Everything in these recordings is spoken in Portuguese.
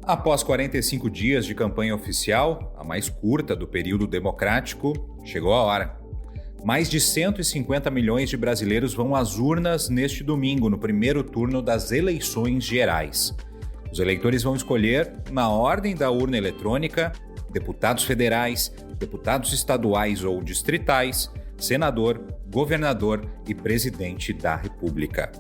Após 45 dias de campanha oficial, a mais curta do período democrático, chegou a hora. Mais de 150 milhões de brasileiros vão às urnas neste domingo, no primeiro turno das eleições gerais. Os eleitores vão escolher, na ordem da urna eletrônica, deputados federais, deputados estaduais ou distritais, senador, governador e presidente da República.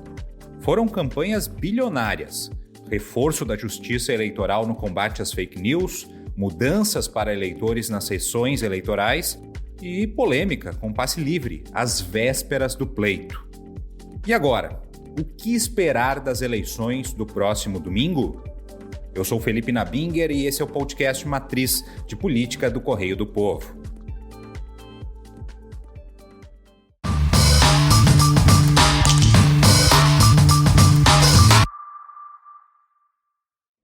Foram campanhas bilionárias. Reforço da justiça eleitoral no combate às fake news, mudanças para eleitores nas sessões eleitorais e polêmica com passe livre, às vésperas do pleito. E agora, o que esperar das eleições do próximo domingo? Eu sou Felipe Nabinger e esse é o podcast Matriz de Política do Correio do Povo.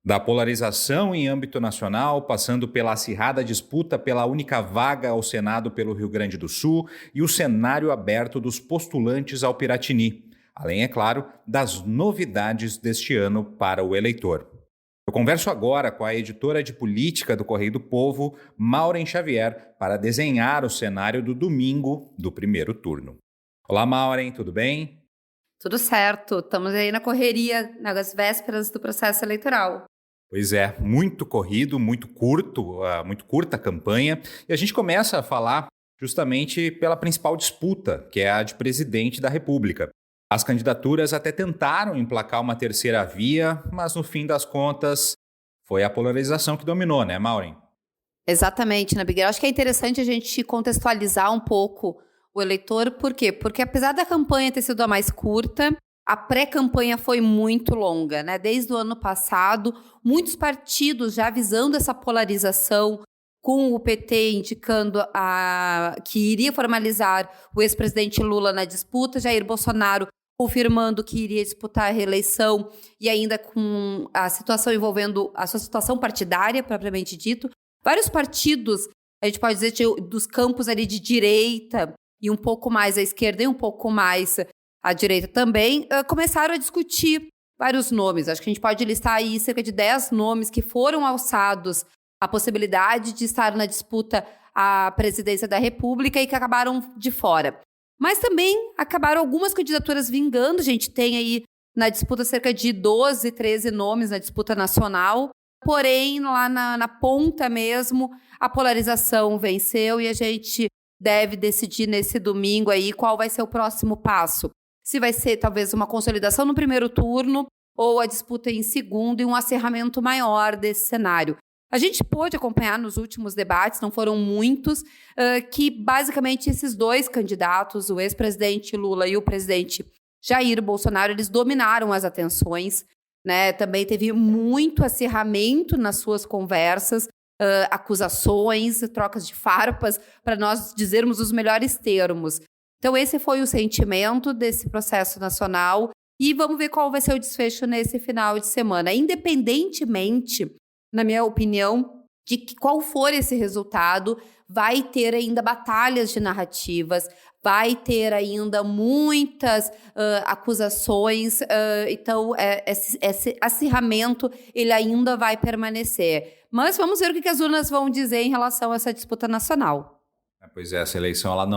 Da polarização em âmbito nacional, passando pela acirrada disputa pela única vaga ao Senado pelo Rio Grande do Sul e o cenário aberto dos postulantes ao Piratini, além, é claro, das novidades deste ano para o eleitor. Eu converso agora com a editora de política do Correio do Povo, Maureen Xavier, para desenhar o cenário do domingo do primeiro turno. Olá, Maureen, tudo bem? Tudo certo, estamos aí na correria, nas vésperas do processo eleitoral. Pois é, muito corrido, muito curta a campanha. E a gente começa a falar justamente pela principal disputa, que é a de presidente da República. As candidaturas até tentaram emplacar uma terceira via, mas no fim das contas foi a polarização que dominou, né, Maureen? Exatamente, Nabiger. Acho que é interessante a gente contextualizar um pouco o eleitor. Por quê? Porque apesar da campanha ter sido a mais curta, a pré-campanha foi muito longa, né? Desde o ano passado, muitos partidos já avisando essa polarização, com o PT indicando que iria formalizar o ex-presidente Lula na disputa, Jair Bolsonaro confirmando que iria disputar a reeleição e ainda com a situação envolvendo a sua situação partidária, propriamente dito. Vários partidos, a gente pode dizer, dos campos ali de direita e um pouco mais à esquerda e um pouco mais à direita também, começaram a discutir vários nomes. Acho que a gente pode listar aí cerca de 10 nomes que foram alçados à possibilidade de estar na disputa à presidência da República e que acabaram de fora. Mas também acabaram algumas candidaturas vingando. A gente tem aí na disputa cerca de 12, 13 nomes na disputa nacional. Porém, lá na ponta mesmo, a polarização venceu e a gente deve decidir nesse domingo aí qual vai ser o próximo passo. Se vai ser talvez uma consolidação no primeiro turno ou a disputa em segundo e um acirramento maior desse cenário. A gente pôde acompanhar nos últimos debates, não foram muitos, que basicamente esses dois candidatos, o ex-presidente Lula e o presidente Jair Bolsonaro, eles dominaram as atenções, né? Também teve muito acirramento nas suas conversas, acusações, trocas de farpas, para nós dizermos os melhores termos. Então esse foi o sentimento desse processo nacional e vamos ver qual vai ser o desfecho nesse final de semana. Independentemente, na minha opinião, de que qual for esse resultado, vai ter ainda batalhas de narrativas, vai ter ainda muitas acusações, então esse acirramento ele ainda vai permanecer. Mas vamos ver o que as urnas vão dizer em relação a essa disputa nacional. Pois é, essa eleição ela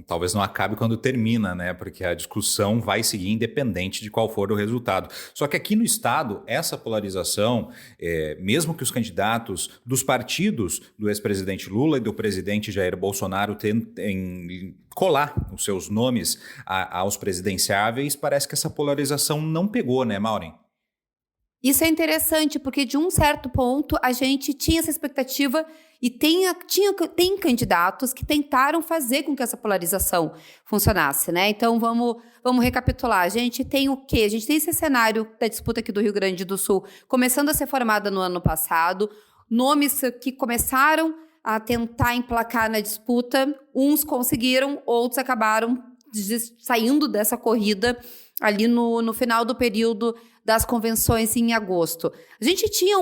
talvez não acabe quando termina, né? Porque a discussão vai seguir independente de qual for o resultado. Só que aqui no estado, essa polarização, mesmo que os candidatos dos partidos do ex-presidente Lula e do presidente Jair Bolsonaro tentem colar os seus nomes aos presidenciáveis, parece que essa polarização não pegou, né, Maureen? Isso é interessante, porque de um certo ponto a gente tinha essa expectativa e tem candidatos que tentaram fazer com que essa polarização funcionasse, né? Então vamos recapitular. A gente tem o quê? A gente tem esse cenário da disputa aqui do Rio Grande do Sul começando a ser formada no ano passado, nomes que começaram a tentar emplacar na disputa, uns conseguiram, outros acabaram saindo dessa corrida ali no final do período das convenções em agosto. A gente tinha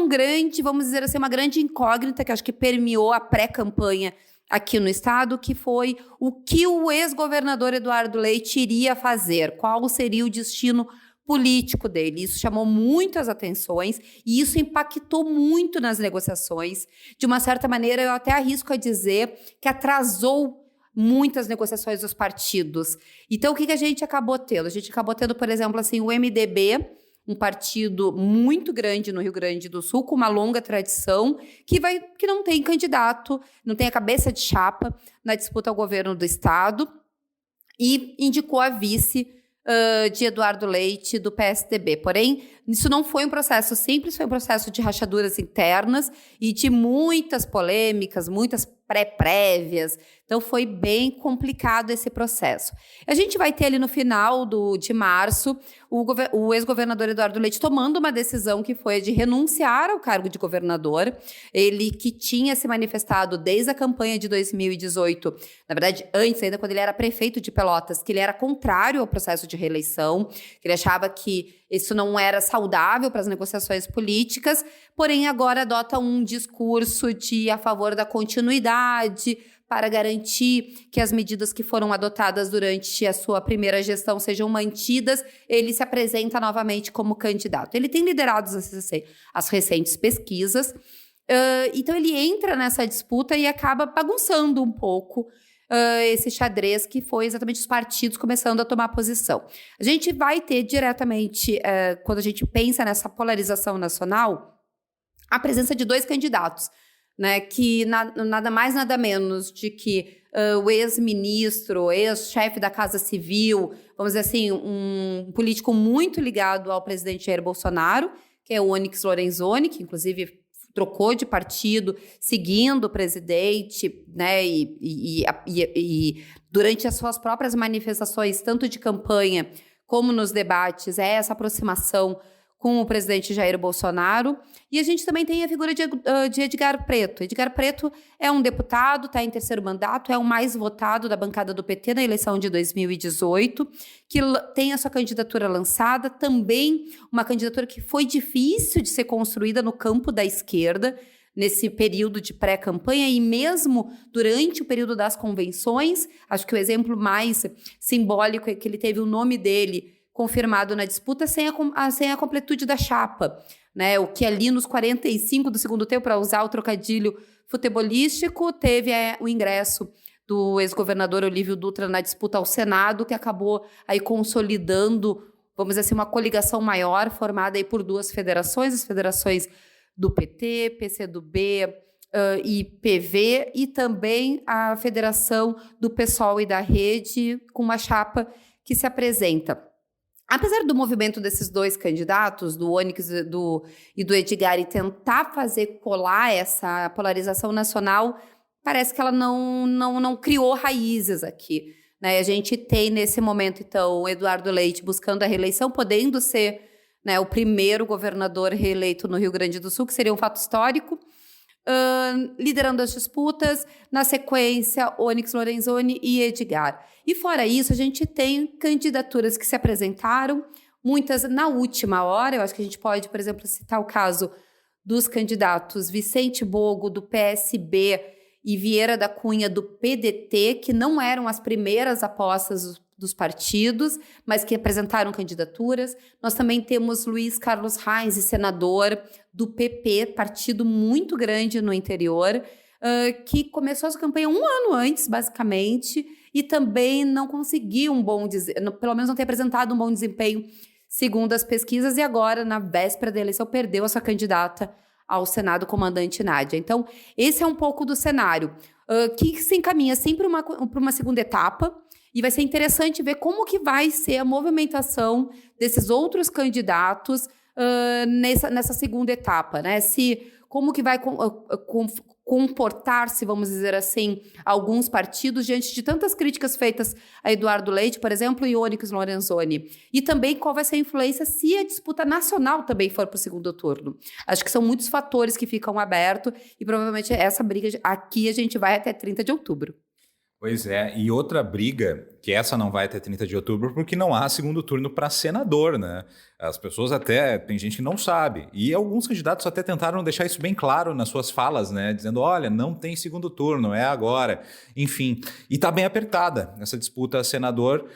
vamos dizer assim, uma grande incógnita que acho que permeou a pré-campanha aqui no estado, que foi o que o ex-governador Eduardo Leite iria fazer, qual seria o destino político dele. Isso chamou muitas atenções e isso impactou muito nas negociações. De uma certa maneira, eu até arrisco a dizer que atrasou muitas negociações dos partidos. Então, o que a gente acabou tendo? A gente acabou tendo, por exemplo, assim, o MDB, um partido muito grande no Rio Grande do Sul, com uma longa tradição, que não tem candidato, não tem a cabeça de chapa na disputa ao governo do Estado, e indicou a vice de Eduardo Leite, do PSDB. Porém, isso não foi um processo simples, foi um processo de rachaduras internas e de muitas polêmicas, muitas pré-prévias. Então, foi bem complicado esse processo. A gente vai ter ali no final de março o ex-governador Eduardo Leite tomando uma decisão que foi a de renunciar ao cargo de governador. Ele que tinha se manifestado desde a campanha de 2018, na verdade, antes ainda, quando ele era prefeito de Pelotas, que ele era contrário ao processo de reeleição, que ele achava que isso não era saudável para as negociações políticas, porém agora adota um discurso a favor da continuidade, para garantir que as medidas que foram adotadas durante a sua primeira gestão sejam mantidas. Ele se apresenta novamente como candidato. Ele tem liderado as recentes pesquisas, então ele entra nessa disputa e acaba bagunçando um pouco esse xadrez que foi exatamente os partidos começando a tomar posição. A gente vai ter diretamente, quando a gente pensa nessa polarização nacional, a presença de dois candidatos, né, que nada mais, nada menos de que o ex-ministro, ex-chefe da Casa Civil, vamos dizer assim, um político muito ligado ao presidente Jair Bolsonaro, que é o Onyx Lorenzoni, que inclusive trocou de partido, seguindo o presidente, né, e durante as suas próprias manifestações, tanto de campanha como nos debates, essa aproximação com o presidente Jair Bolsonaro. E a gente também tem a figura de Edgar Preto. Edgar Preto é um deputado, está em terceiro mandato, é o mais votado da bancada do PT na eleição de 2018, que tem a sua candidatura lançada, também uma candidatura que foi difícil de ser construída no campo da esquerda, nesse período de pré-campanha e mesmo durante o período das convenções. Acho que o exemplo mais simbólico é que ele teve o nome dele confirmado na disputa sem a completude da chapa, né? O que ali nos 45 do segundo tempo, para usar o trocadilho futebolístico, teve o ingresso do ex-governador Olívio Dutra na disputa ao Senado, que acabou aí consolidando, vamos dizer assim, uma coligação maior, formada aí por duas federações, as federações do PT, PCdoB e PV, e também a federação do PSOL e da Rede, com uma chapa que se apresenta. Apesar do movimento desses dois candidatos, do Onyx e do Edgar, e tentar fazer colar essa polarização nacional, parece que ela não criou raízes aqui, né? A gente tem, nesse momento, então, o Eduardo Leite buscando a reeleição, podendo ser, né, o primeiro governador reeleito no Rio Grande do Sul, que seria um fato histórico, liderando as disputas, na sequência, Onyx Lorenzoni e Edgar. E fora isso, a gente tem candidaturas que se apresentaram, muitas na última hora. Eu acho que a gente pode, por exemplo, citar o caso dos candidatos Vicente Bogo, do PSB, e Vieira da Cunha, do PDT, que não eram as primeiras apostas dos partidos, mas que apresentaram candidaturas. Nós também temos Luiz Carlos Reis, senador do PP, partido muito grande no interior, que começou a sua campanha um ano antes, basicamente, e também não conseguiu pelo menos não tem apresentado um bom desempenho, segundo as pesquisas, e agora, na véspera da eleição, perdeu a sua candidata ao Senado, comandante Nádia. Então, esse é um pouco do cenário, que se encaminha sempre para uma segunda etapa, e vai ser interessante ver como que vai ser a movimentação desses outros candidatos nessa segunda etapa, né? Como que vai comportar-se, vamos dizer assim, alguns partidos diante de tantas críticas feitas a Eduardo Leite, por exemplo, e Onyx Lorenzoni. E também qual vai ser a influência se a disputa nacional também for para o segundo turno. Acho que são muitos fatores que ficam abertos e provavelmente essa briga aqui a gente vai até 30 de outubro. Pois é, e outra briga, que essa não vai até 30 de outubro, porque não há segundo turno para senador, né? As pessoas até, tem gente que não sabe, e alguns candidatos até tentaram deixar isso bem claro nas suas falas, né? Dizendo, olha, não tem segundo turno, é agora. Enfim, e tá bem apertada essa disputa a senador,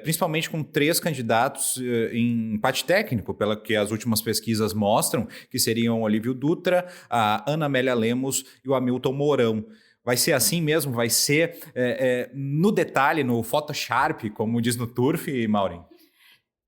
principalmente com 3 candidatos em empate técnico, pela que as últimas pesquisas mostram, que seriam o Olívio Dutra, a Ana Amélia Lemos e o Hamilton Mourão. Vai ser assim mesmo? Vai ser no detalhe, no Photoshop, como diz no Turf, Maureen?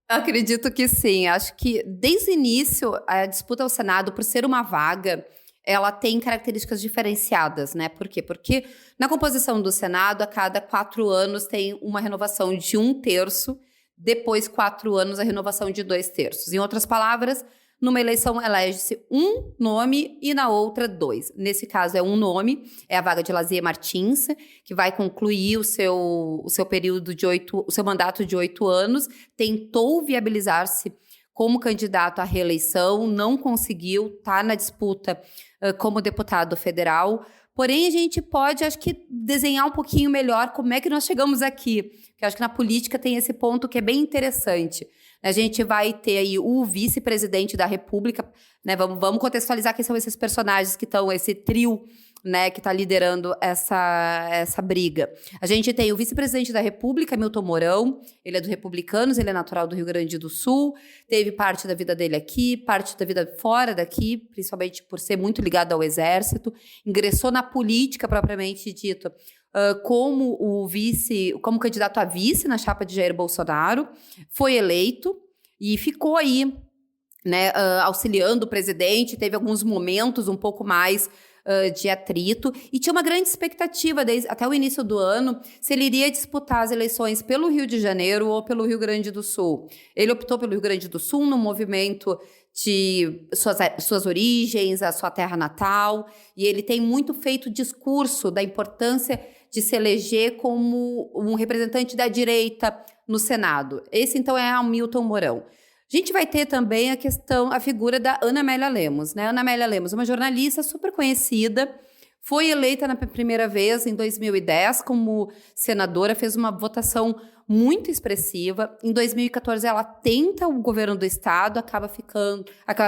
Acredito que sim. Acho que desde o início, a disputa ao Senado, por ser uma vaga, ela tem características diferenciadas, né? Por quê? Porque na composição do Senado, a cada 4 anos tem uma renovação de 1/3, depois 4 anos a renovação de 2/3. Em outras palavras, numa eleição elege-se um nome e na outra 2. Nesse caso é um nome, é a vaga de Lazier Martins, que vai concluir o seu período de o seu mandato de 8 anos, tentou viabilizar-se como candidato à reeleição, não conseguiu, está na disputa como deputado federal. Porém, a gente pode, acho que, desenhar um pouquinho melhor como é que nós chegamos aqui. Porque acho que na política tem esse ponto que é bem interessante. A gente vai ter aí o vice-presidente da República, né? Vamos contextualizar quem são esses personagens que estão, esse trio, né, que está liderando essa briga. A gente tem o vice-presidente da República, Hamilton Mourão, ele é do Republicanos, ele é natural do Rio Grande do Sul, teve parte da vida dele aqui, parte da vida fora daqui, principalmente por ser muito ligado ao Exército, ingressou na política propriamente dita, como candidato a vice na chapa de Jair Bolsonaro, foi eleito e ficou aí, né, auxiliando o presidente, teve alguns momentos um pouco mais de atrito, e tinha uma grande expectativa até o início do ano se ele iria disputar as eleições pelo Rio de Janeiro ou pelo Rio Grande do Sul. Ele optou pelo Rio Grande do Sul no movimento de suas origens, a sua terra natal, e ele tem muito feito discurso da importância de se eleger como um representante da direita no Senado. Esse, então, é Hamilton Mourão. A gente vai ter também a figura da Ana Amélia Lemos, né? Ana Amélia Lemos, uma jornalista super conhecida, foi eleita na primeira vez em 2010 como senadora, fez uma votação muito expressiva. Em 2014, ela tenta o governo do estado, acaba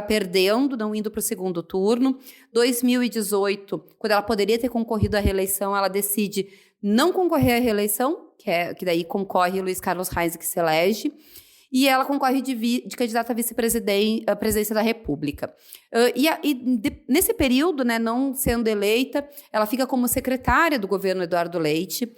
perdendo, não indo para o segundo turno. 2018, quando ela poderia ter concorrido à reeleição, ela decide não concorrer à reeleição, que daí concorre Luiz Carlos Reis, que se elege. E ela concorre de candidata a vice-presidência da República. Nesse período, né, não sendo eleita, ela fica como secretária do governo Eduardo Leite,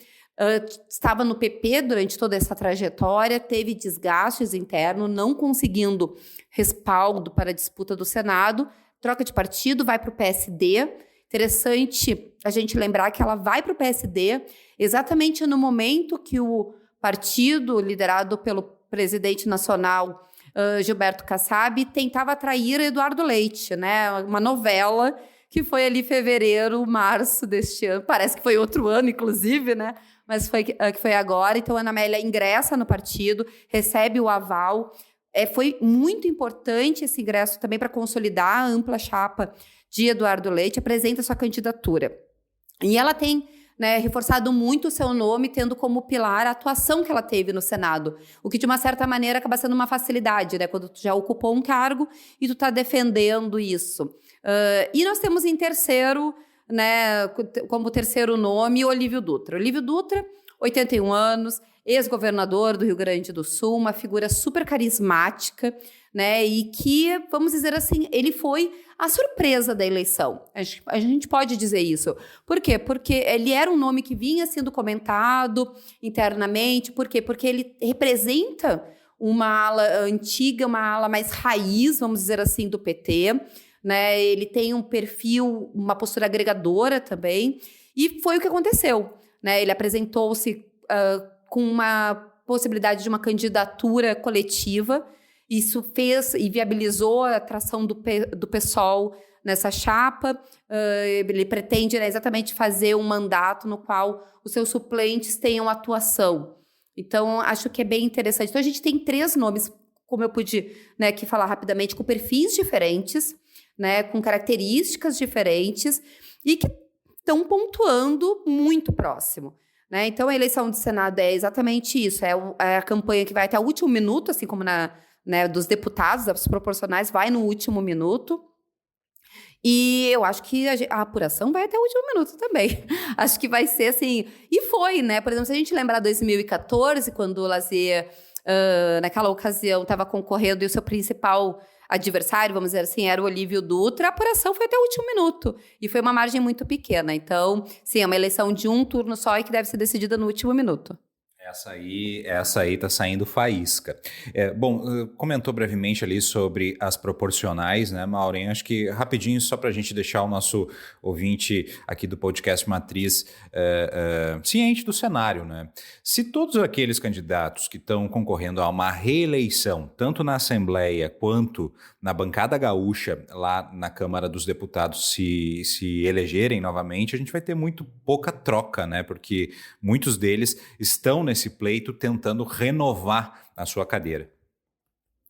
estava no PP durante toda essa trajetória, teve desgastes internos, não conseguindo respaldo para a disputa do Senado, troca de partido, vai para o PSD. Interessante a gente lembrar que ela vai para o PSD exatamente no momento que o partido liderado pelo presidente nacional Gilberto Kassab tentava atrair Eduardo Leite, né? Uma novela que foi ali fevereiro, março deste ano. Parece que foi outro ano, inclusive, né? Mas que foi agora. Então, a Ana Amélia ingressa no partido, recebe o aval. Foi muito importante esse ingresso também para consolidar a ampla chapa de Eduardo Leite, apresenta sua candidatura. E ela tem, né, reforçado muito o seu nome, tendo como pilar a atuação que ela teve no Senado, o que de uma certa maneira acaba sendo uma facilidade, né, quando tu já ocupou um cargo e tu está defendendo isso. E nós temos em terceiro, né, como terceiro nome, Olívio Dutra. Olívio Dutra, 81 anos, ex-governador do Rio Grande do Sul, uma figura super carismática, né, e que, vamos dizer assim, ele foi a surpresa da eleição. A gente pode dizer isso. Por quê? Porque ele era um nome que vinha sendo comentado internamente. Por quê? Porque ele representa uma ala antiga, uma ala mais raiz, vamos dizer assim, do PT, né? Ele tem um perfil, uma postura agregadora também. E foi o que aconteceu, né? Ele apresentou-se com uma possibilidade de uma candidatura coletiva. Isso fez e viabilizou a atração do PSOL nessa chapa. Ele pretende, né, exatamente fazer um mandato no qual os seus suplentes tenham atuação. Então, acho que é bem interessante. Então, a gente tem 3 nomes, como eu pude, né, aqui falar rapidamente, com perfis diferentes, né, com características diferentes e que estão pontuando muito próximo. né? Então, a eleição de Senado é exatamente isso. É a campanha que vai até o último minuto, assim como dos deputados, das proporcionais, vai no último minuto. E eu acho que a apuração vai até o último minuto também. Acho que vai ser assim... E foi, né? Por exemplo, se a gente lembrar 2014, quando o Lazier, naquela ocasião, estava concorrendo e o seu principal adversário, vamos dizer assim, era o Olívio Dutra, a apuração foi até o último minuto. E foi uma margem muito pequena. Então, sim, é uma eleição de um turno só e que deve ser decidida no último minuto. Essa aí tá saindo faísca. Comentou brevemente ali sobre as proporcionais, né, Maureen? Acho que rapidinho, só para a gente deixar o nosso ouvinte aqui do podcast Matriz ciente do cenário, né? Se todos aqueles candidatos que estão concorrendo a uma reeleição, tanto na Assembleia quanto na bancada gaúcha, lá na Câmara dos Deputados, se elegerem novamente, a gente vai ter muito pouca troca, né? Porque muitos deles estão nesse pleito tentando renovar a sua cadeira.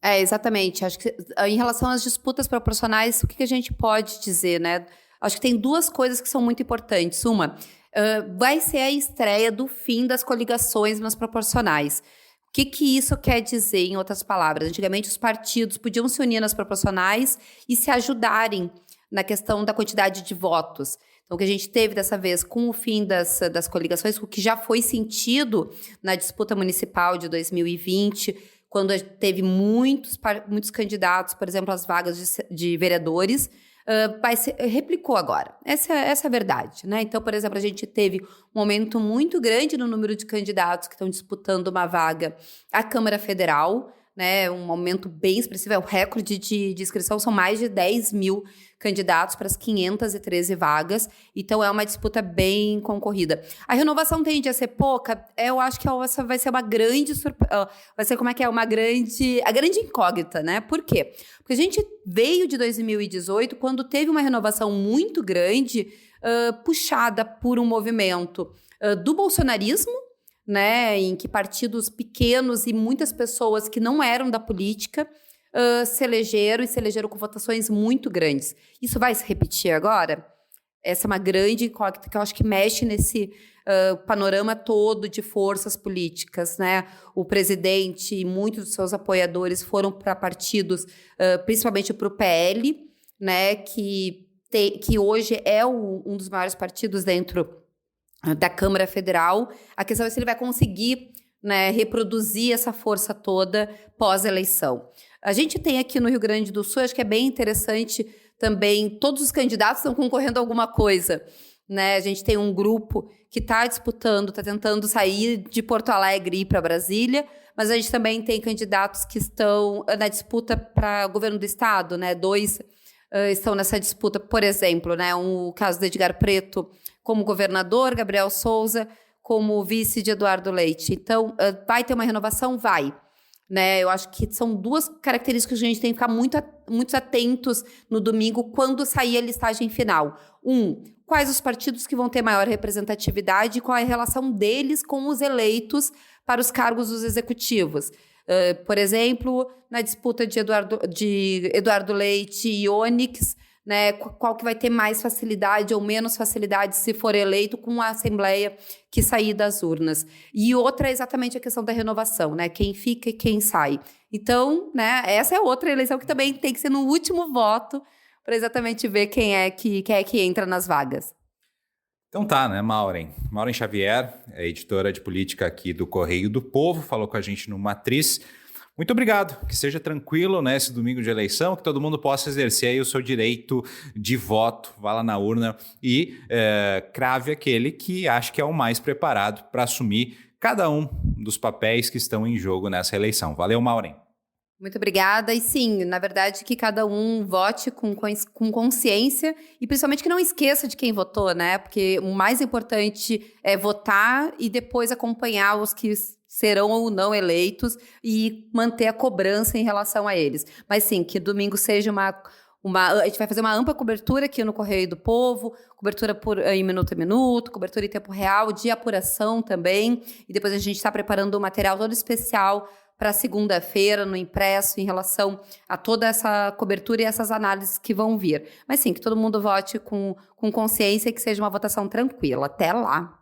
Exatamente. Acho que em relação às disputas proporcionais, o que a gente pode dizer, né? Acho que tem duas coisas que são muito importantes. Uma, vai ser a estreia do fim das coligações nas proporcionais. O que isso quer dizer, em outras palavras? Antigamente, os partidos podiam se unir nas proporcionais e se ajudarem na questão da quantidade de votos. Então, o que a gente teve dessa vez com o fim das coligações, o que já foi sentido na disputa municipal de 2020, quando teve muitos candidatos, por exemplo, às vagas de vereadores, replicou agora. Essa é a verdade, né? Então, por exemplo, a gente teve um aumento muito grande no número de candidatos que estão disputando uma vaga à Câmara Federal, né? Um aumento bem expressivo, é o recorde de inscrição, são mais de 10 mil candidatos para as 513 vagas, então é uma disputa bem concorrida. A renovação tende a ser pouca, eu acho que essa vai ser uma grande surpresa, vai ser a grande incógnita, né? Por quê? Porque a gente veio de 2018, quando teve uma renovação muito grande, puxada por um movimento do bolsonarismo, né, em que partidos pequenos e muitas pessoas que não eram da política se elegeram com votações muito grandes. Isso vai se repetir agora? Essa é uma grande incógnita que eu acho que mexe nesse panorama todo de forças políticas, né? O presidente e muitos dos seus apoiadores foram para partidos, principalmente para o PL, né, que hoje é um dos maiores partidos dentro da Câmara Federal. A questão é se ele vai conseguir, né, reproduzir essa força toda pós-eleição. A gente tem aqui no Rio Grande do Sul, acho que é bem interessante também, todos os candidatos estão concorrendo a alguma coisa, né? A gente tem um grupo que está disputando, está tentando sair de Porto Alegre e ir para Brasília, mas a gente também tem candidatos que estão na disputa para o governo do estado, né? 2 estão nessa disputa, por exemplo, né? O caso do Edgar Preto como governador, Gabriel Souza como vice de Eduardo Leite. Então, vai ter uma renovação? Vai. Né? Eu acho que são duas características que a gente tem que ficar muito atentos no domingo, quando sair a listagem final. Quais os partidos que vão ter maior representatividade e qual é a relação deles com os eleitos para os cargos dos executivos. Por exemplo, na disputa de Eduardo Leite e Onyx, né, qual que vai ter mais facilidade ou menos facilidade se for eleito com a Assembleia que sair das urnas. E outra é exatamente a questão da renovação, né, quem fica e quem sai. Então, né, essa é outra eleição que também tem que ser no último voto para exatamente ver quem é que entra nas vagas. Então tá, né, Maureen? Maureen Xavier, é editora de política aqui do Correio do Povo, falou com a gente no Matriz. Muito obrigado, que seja tranquilo nesse domingo de eleição, que todo mundo possa exercer aí o seu direito de voto, vá lá na urna e crave aquele que acha que é o mais preparado para assumir cada um dos papéis que estão em jogo nessa eleição. Valeu, Maureen. Muito obrigada. E sim, na verdade, que cada um vote com consciência e principalmente que não esqueça de quem votou, né? Porque o mais importante é votar e depois acompanhar os que serão ou não eleitos e manter a cobrança em relação a eles. Mas sim, que domingo seja a gente vai fazer uma ampla cobertura aqui no Correio do Povo, cobertura em minuto a minuto, cobertura em tempo real, de apuração também. E depois a gente está preparando um material todo especial para segunda-feira, no impresso, em relação a toda essa cobertura e essas análises que vão vir. Mas sim, que todo mundo vote com consciência e que seja uma votação tranquila. Até lá!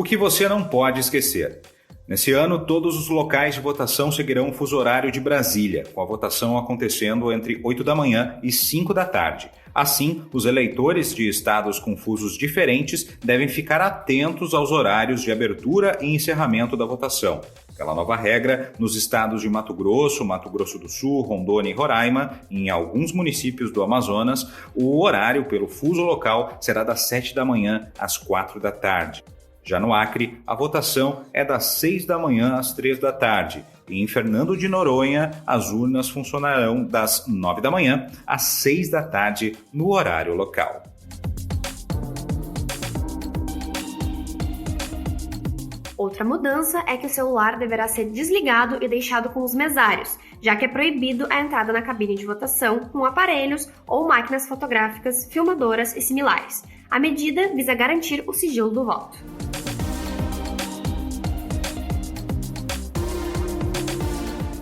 que você não pode esquecer. Nesse ano, todos os locais de votação seguirão o fuso horário de Brasília, com a votação acontecendo entre 8 da manhã e 5 da tarde. Assim, os eleitores de estados com fusos diferentes devem ficar atentos aos horários de abertura e encerramento da votação. Pela nova regra, nos estados de Mato Grosso do Sul, Rondônia e Roraima, e em alguns municípios do Amazonas, o horário pelo fuso local será das 7 da manhã às 4 da tarde. Já no Acre, a votação é das 6 da manhã às 3 da tarde. E em Fernando de Noronha, as urnas funcionarão das 9 da manhã às 6 da tarde no horário local. Outra mudança é que o celular deverá ser desligado e deixado com os mesários, já que é proibido a entrada na cabine de votação com aparelhos ou máquinas fotográficas, filmadoras e similares. A medida visa garantir o sigilo do voto.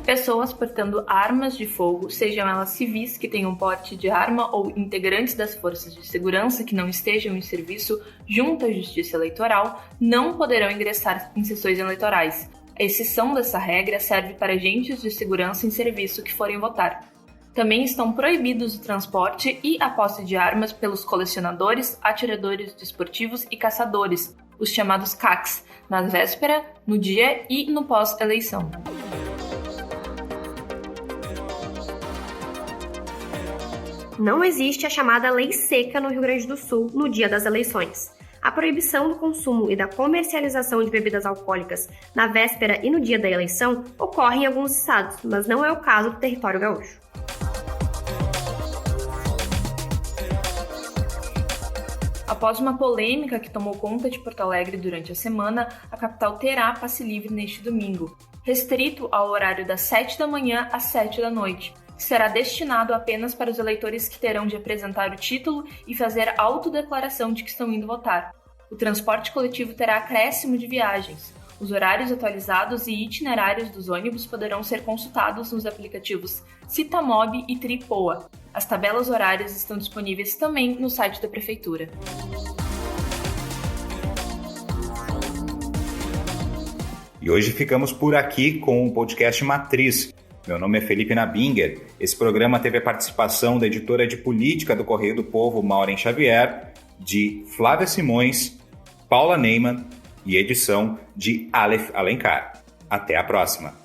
Pessoas portando armas de fogo, sejam elas civis que tenham porte de arma ou integrantes das forças de segurança que não estejam em serviço junto à Justiça Eleitoral, não poderão ingressar em sessões eleitorais. A exceção dessa regra serve para agentes de segurança em serviço que forem votar. Também estão proibidos o transporte e a posse de armas pelos colecionadores, atiradores desportivos e caçadores, os chamados CACs, na véspera, no dia e no pós-eleição. Não existe a chamada lei seca no Rio Grande do Sul no dia das eleições. A proibição do consumo e da comercialização de bebidas alcoólicas na véspera e no dia da eleição ocorre em alguns estados, mas não é o caso do território gaúcho. Após uma polêmica que tomou conta de Porto Alegre durante a semana, a capital terá passe livre neste domingo, restrito ao horário das 7 da manhã às 7 da noite. Será destinado apenas para os eleitores que terão de apresentar o título e fazer autodeclaração de que estão indo votar. O transporte coletivo terá acréscimo de viagens. Os horários atualizados e itinerários dos ônibus poderão ser consultados nos aplicativos Citamob e Tripoa. As tabelas horárias estão disponíveis também no site da Prefeitura. E hoje ficamos por aqui com o podcast Matriz. Meu nome é Felipe Nabinger. Esse programa teve a participação da editora de política do Correio do Povo, Maureen Xavier, de Flávia Simões, Paula Neyman e edição de Aleph Alencar. Até a próxima!